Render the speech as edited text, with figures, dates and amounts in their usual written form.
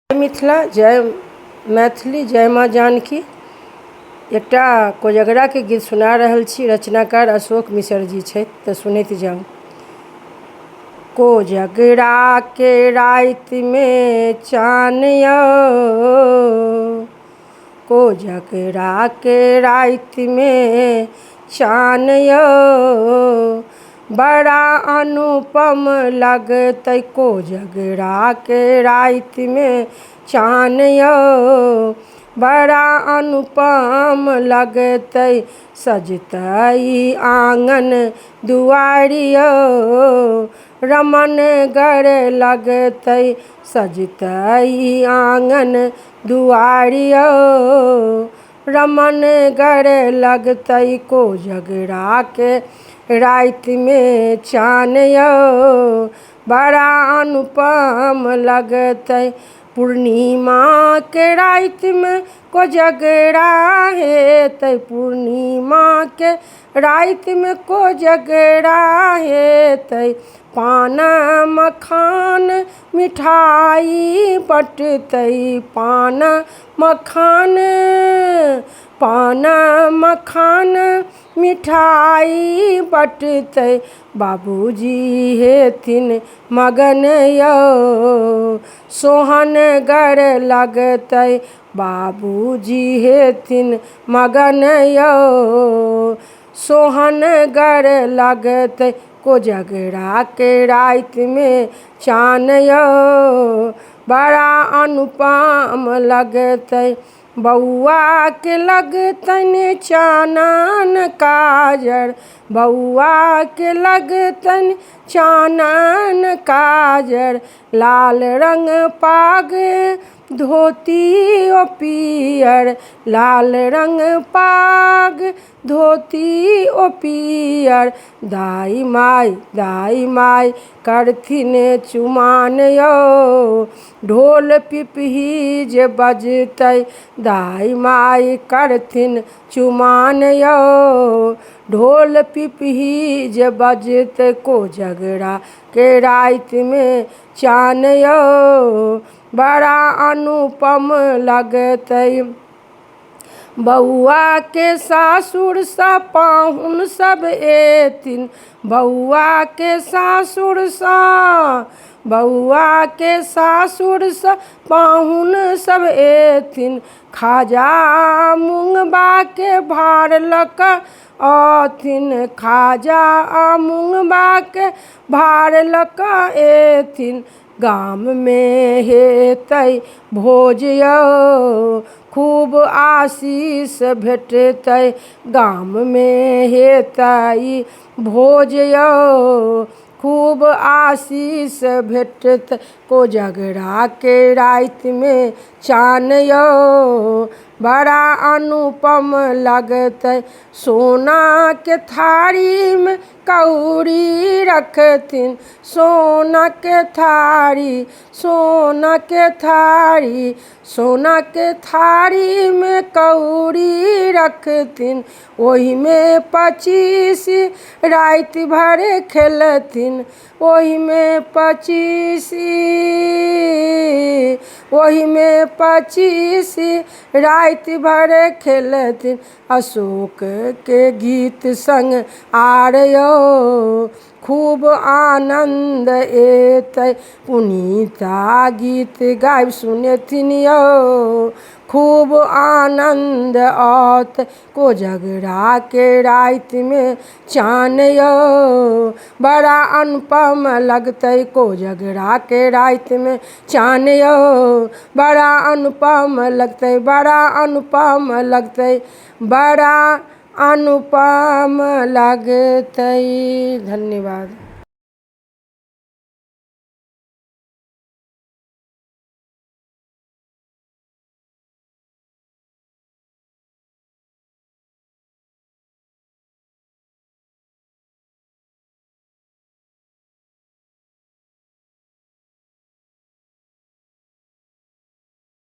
जय मिथिला, जय मैथिली, जय माँ जानकी। एकटा कोजगरा के गीत सुना रहल छी। रचनाकार अशोक मिश्र जी छथि, तऽ सुनैत जाउ। कोजगरा के राति में चान यौ, कोजगरा के राति में चान यौ, बड़ा अनुपम लगतै कोजगरा के राति में चान यौ, बड़ा अनुपम लगतै सजतै आंगन दुआरि यौ, रमनगर लगतै सजतै आंगन दुआरि यौ, रमनगर लगतै कोजगरा के राति में चान यौ, बड़ा अनुपम लगतै। पूर्णिमा के राति में कोजगरा हेतै, पूर्णिमा के राति में कोजगरा हेतै, पान मखान मिठाई बटतै, पान मखान मिठाई बटतै, बाबूजी हेथिन मगन यौ, सोहनगर लगतै, बाबूजी हेथिन मगन यौ, सोहनगर लगतै कोजगरा के राति में चान यौ, बड़ा अनुपम लगतै। बौआ के लगतनि चानन काजर, बौआ के लगतनि चानन काजर, लाल रंग पाग धोती ओ पियर, लाल रंग पाग धोती ओ पियर, दाई माई करथिन चुमान यौ, ढोल पिपही जे बजतै, दाई माई करथिन चुमान यौ, ढोल पिपही जे बजतै कोजगरा के राति में चान यौ, बड़ा अनुपम लगतै। बौआ के सासुर सँ पाहुन सब एथिन, बौआ के सासुर सँ पाहुन सब एथिन, खाजा मुंगबा के भार लऽ कऽ अथिन, खाजा मुंगबा के भार लऽ कऽ एथिन, गाम में हेतै भोज यौ, खूब आशीष भेटतै, गाम में हेतै भोज यौ, खूब आशीष भेटतै कोजगरा के राति में चान यौ, बड़ा अनुपम लगतै। सोना के थारी में कौड़ी रखथिन, सोना के थारी, सोना के थारी, सोना के थारी में कौड़ी रखथिन, ओहि में 25 राति भर खेलथिन, ओहि में 25 राति भर खेलथिन। अशोक के गीत संग आर यौ, खूब आनंद एतै, पुनीता गीत गाबि सुनेथिन यौ, खूब आनंद औतै कोजगरा के राति में चान यौ, बड़ा अनुपम लगतै कोजगरा के राति में चान यौ, बड़ा अनुपम लगतै, बड़ा अनुपम लगतै, बड़ा अनुपम लगतै। धन्यवाद।